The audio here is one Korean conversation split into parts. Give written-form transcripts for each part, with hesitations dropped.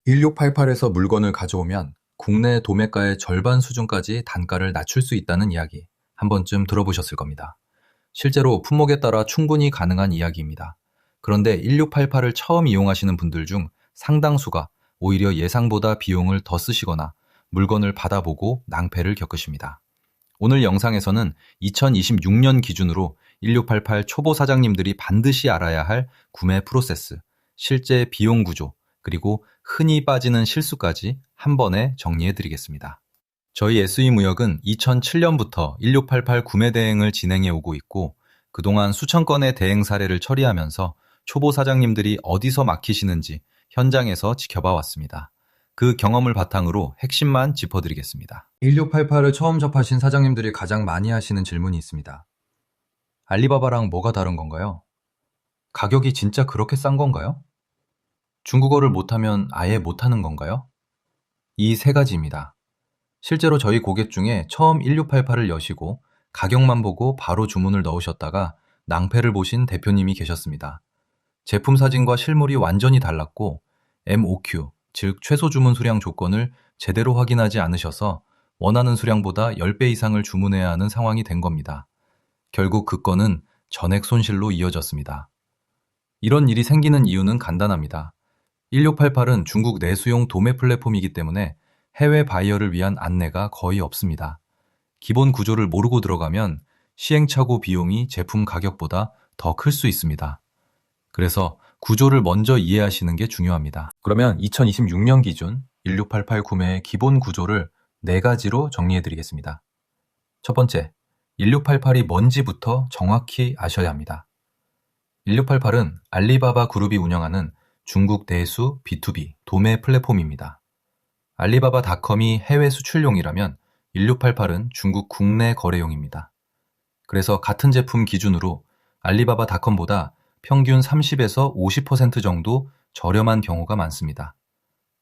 1688에서 물건을 가져오면 국내 도매가의 절반 수준까지 단가를 낮출 수 있다는 이야기 한 번쯤 들어보셨을 겁니다. 실제로 품목에 따라 충분히 가능한 이야기입니다. 그런데 1688을 처음 이용하시는 분들 중 상당수가 오히려 예상보다 비용을 더 쓰시거나 물건을 받아보고 낭패를 겪으십니다. 오늘 영상에서는 2026년 기준으로 1688 초보 사장님들이 반드시 알아야 할 구매 프로세스, 실제 비용 구조, 그리고 흔히 빠지는 실수까지 한 번에 정리해드리겠습니다. 저희 SE무역은 2007년부터 1688 구매 대행을 진행해 오고 있고 그동안 수천 건의 대행 사례를 처리하면서 초보 사장님들이 어디서 막히시는지 현장에서 지켜봐 왔습니다. 그 경험을 바탕으로 핵심만 짚어드리겠습니다. 1688을 처음 접하신 사장님들이 가장 많이 하시는 질문이 있습니다. 알리바바랑 뭐가 다른 건가요? 가격이 진짜 그렇게 싼 건가요? 중국어를 못하면 아예 못하는 건가요? 이 세 가지입니다. 실제로 저희 고객 중에 처음 1688을 여시고 가격만 보고 바로 주문을 넣으셨다가 낭패를 보신 대표님이 계셨습니다. 제품 사진과 실물이 완전히 달랐고 MOQ, 즉 최소 주문 수량 조건을 제대로 확인하지 않으셔서 원하는 수량보다 10배 이상을 주문해야 하는 상황이 된 겁니다. 결국 그 건은 전액 손실로 이어졌습니다. 이런 일이 생기는 이유는 간단합니다. 1688은 중국 내수용 도매 플랫폼이기 때문에 해외 바이어를 위한 안내가 거의 없습니다. 기본 구조를 모르고 들어가면 시행착오 비용이 제품 가격보다 더 클 수 있습니다. 그래서 구조를 먼저 이해하시는 게 중요합니다. 그러면 2026년 기준 1688 구매의 기본 구조를 4가지로 정리해드리겠습니다. 첫 번째, 1688이 뭔지부터 정확히 아셔야 합니다. 1688은 알리바바 그룹이 운영하는 중국 내수 B2B 도매 플랫폼입니다. 알리바바닷컴이 해외 수출용이라면 1688은 중국 국내 거래용입니다. 그래서 같은 제품 기준으로 알리바바닷컴보다 평균 30에서 50% 정도 저렴한 경우가 많습니다.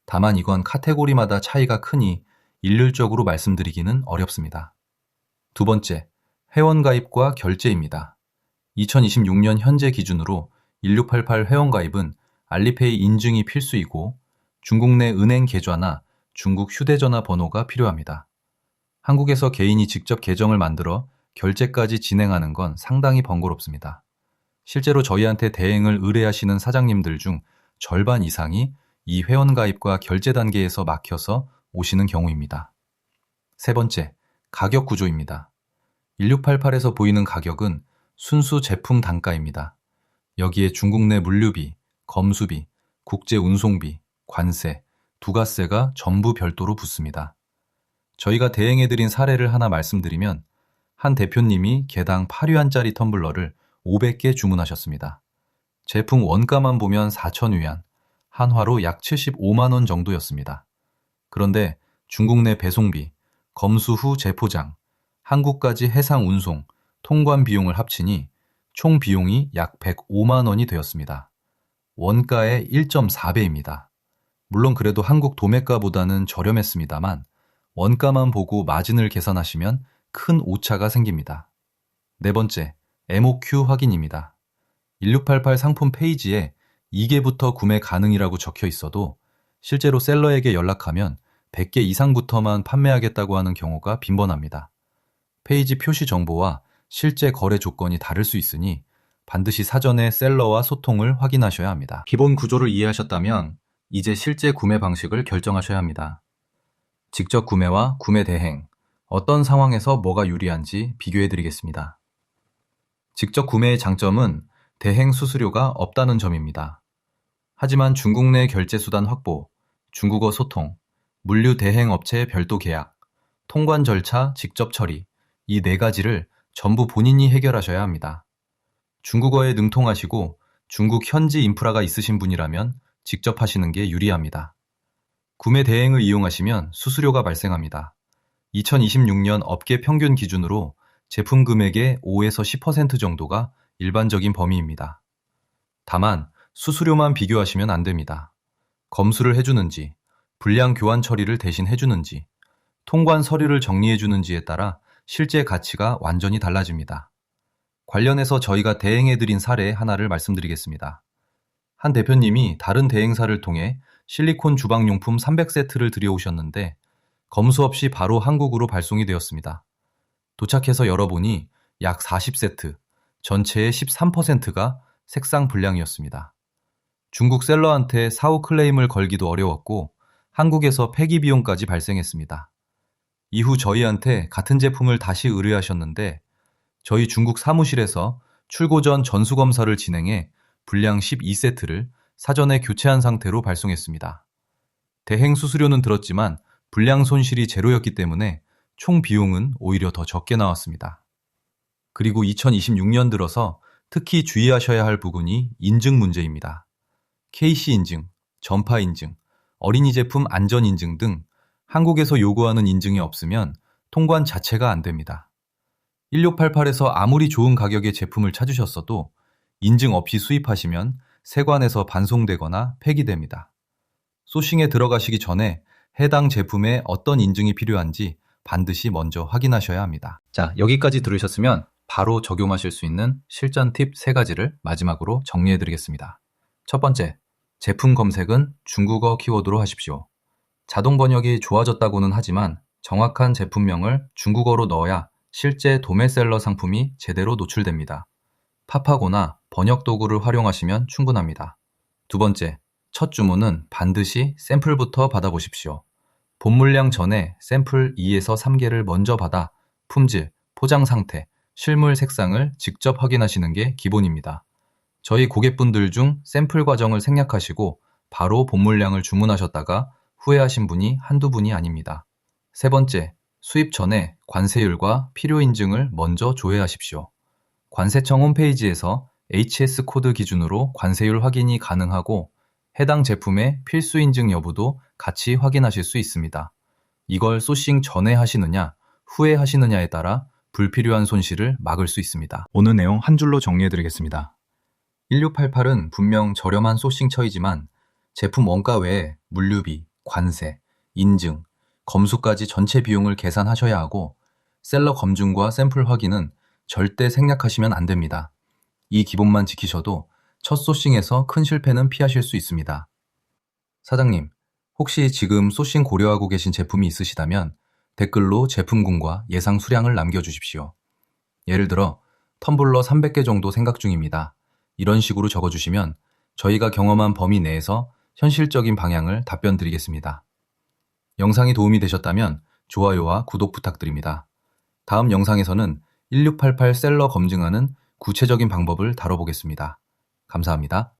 다만 이건 카테고리마다 차이가 크니 일률적으로 말씀드리기는 어렵습니다. 두 번째, 회원가입과 결제입니다. 2026년 현재 기준으로 1688 회원가입은 알리페이 인증이 필수이고 중국 내 은행 계좌나 중국 휴대전화 번호가 필요합니다. 한국에서 개인이 직접 계정을 만들어 결제까지 진행하는 건 상당히 번거롭습니다. 실제로 저희한테 대행을 의뢰하시는 사장님들 중 절반 이상이 이 회원가입과 결제 단계에서 막혀서 오시는 경우입니다. 세 번째, 가격 구조입니다. 1688에서 보이는 가격은 순수 제품 단가입니다. 여기에 중국 내 물류비, 검수비, 국제 운송비, 관세, 부가세가 전부 별도로 붙습니다. 저희가 대행해드린 사례를 하나 말씀드리면 한 대표님이 개당 8위안짜리 텀블러를 500개 주문하셨습니다. 제품 원가만 보면 4,000위안, 한화로 약 75만 원 정도였습니다. 그런데 중국 내 배송비, 검수 후 재포장, 한국까지 해상 운송, 통관 비용을 합치니 총 비용이 약 105만 원이 되었습니다. 원가의 1.4배입니다. 물론 그래도 한국 도매가보다는 저렴했습니다만 원가만 보고 마진을 계산하시면 큰 오차가 생깁니다. 네 번째, MOQ 확인입니다. 1688 상품 페이지에 2개부터 구매 가능이라고 적혀 있어도 실제로 셀러에게 연락하면 100개 이상부터만 판매하겠다고 하는 경우가 빈번합니다. 페이지 표시 정보와 실제 거래 조건이 다를 수 있으니 반드시 사전에 셀러와 소통을 확인하셔야 합니다. 기본 구조를 이해하셨다면 이제 실제 구매 방식을 결정하셔야 합니다. 직접 구매와 구매 대행, 어떤 상황에서 뭐가 유리한지 비교해 드리겠습니다. 직접 구매의 장점은 대행 수수료가 없다는 점입니다. 하지만 중국 내 결제 수단 확보, 중국어 소통, 물류 대행 업체 별도 계약, 통관 절차 직접 처리, 이 4가지를 전부 본인이 해결하셔야 합니다. 중국어에 능통하시고 중국 현지 인프라가 있으신 분이라면 직접 하시는 게 유리합니다. 구매 대행을 이용하시면 수수료가 발생합니다. 2026년 업계 평균 기준으로 제품 금액의 5에서 10% 정도가 일반적인 범위입니다. 다만 수수료만 비교하시면 안 됩니다. 검수를 해주는지, 불량 교환 처리를 대신 해주는지, 통관 서류를 정리해주는지에 따라 실제 가치가 완전히 달라집니다. 관련해서 저희가 대행해드린 사례 하나를 말씀드리겠습니다. 한 대표님이 다른 대행사를 통해 실리콘 주방용품 300세트를 들여오셨는데 검수 없이 바로 한국으로 발송이 되었습니다. 도착해서 열어보니 약 40세트, 전체의 13%가 색상 불량이었습니다. 중국 셀러한테 사후 클레임을 걸기도 어려웠고 한국에서 폐기 비용까지 발생했습니다. 이후 저희한테 같은 제품을 다시 의뢰하셨는데 저희 중국 사무실에서 출고 전 전수검사를 진행해 불량 12세트를 사전에 교체한 상태로 발송했습니다. 대행 수수료는 들었지만 불량 손실이 제로였기 때문에 총 비용은 오히려 더 적게 나왔습니다. 그리고 2026년 들어서 특히 주의하셔야 할 부분이 인증 문제입니다. KC 인증, 전파 인증, 어린이 제품 안전 인증 등 한국에서 요구하는 인증이 없으면 통관 자체가 안 됩니다. 1688에서 아무리 좋은 가격의 제품을 찾으셨어도 인증 없이 수입하시면 세관에서 반송되거나 폐기됩니다. 소싱에 들어가시기 전에 해당 제품에 어떤 인증이 필요한지 반드시 먼저 확인하셔야 합니다. 자, 여기까지 들으셨으면 바로 적용하실 수 있는 실전 팁 3가지를 마지막으로 정리해 드리겠습니다. 첫 번째, 제품 검색은 중국어 키워드로 하십시오. 자동 번역이 좋아졌다고는 하지만 정확한 제품명을 중국어로 넣어야 실제 도매셀러 상품이 제대로 노출됩니다. 팝하거나 번역 도구를 활용하시면 충분합니다. 두 번째, 첫 주문은 반드시 샘플부터 받아보십시오. 본 물량 전에 샘플 2에서 3개를 먼저 받아 품질, 포장 상태, 실물 색상을 직접 확인하시는 게 기본입니다. 저희 고객분들 중 샘플 과정을 생략하시고 바로 본 물량을 주문하셨다가 후회하신 분이 한두 분이 아닙니다. 세 번째, 수입 전에 관세율과 필요 인증을 먼저 조회하십시오. 관세청 홈페이지에서 HS 코드 기준으로 관세율 확인이 가능하고 해당 제품의 필수 인증 여부도 같이 확인하실 수 있습니다. 이걸 소싱 전에 하시느냐, 후에 하시느냐에 따라 불필요한 손실을 막을 수 있습니다. 오늘 내용 한 줄로 정리해드리겠습니다. 1688은 분명 저렴한 소싱 처이지만 제품 원가 외에 물류비, 관세, 인증, 검수까지 전체 비용을 계산하셔야 하고 셀러 검증과 샘플 확인은 절대 생략하시면 안 됩니다. 이 기본만 지키셔도 첫 소싱에서 큰 실패는 피하실 수 있습니다. 사장님, 혹시 지금 소싱 고려하고 계신 제품이 있으시다면 댓글로 제품군과 예상 수량을 남겨주십시오. 예를 들어 텀블러 300개 정도 생각 중입니다. 이런 식으로 적어주시면 저희가 경험한 범위 내에서 현실적인 방향을 답변 드리겠습니다. 영상이 도움이 되셨다면 좋아요와 구독 부탁드립니다. 다음 영상에서는 1688 셀러 검증하는 구체적인 방법을 다뤄보겠습니다. 감사합니다.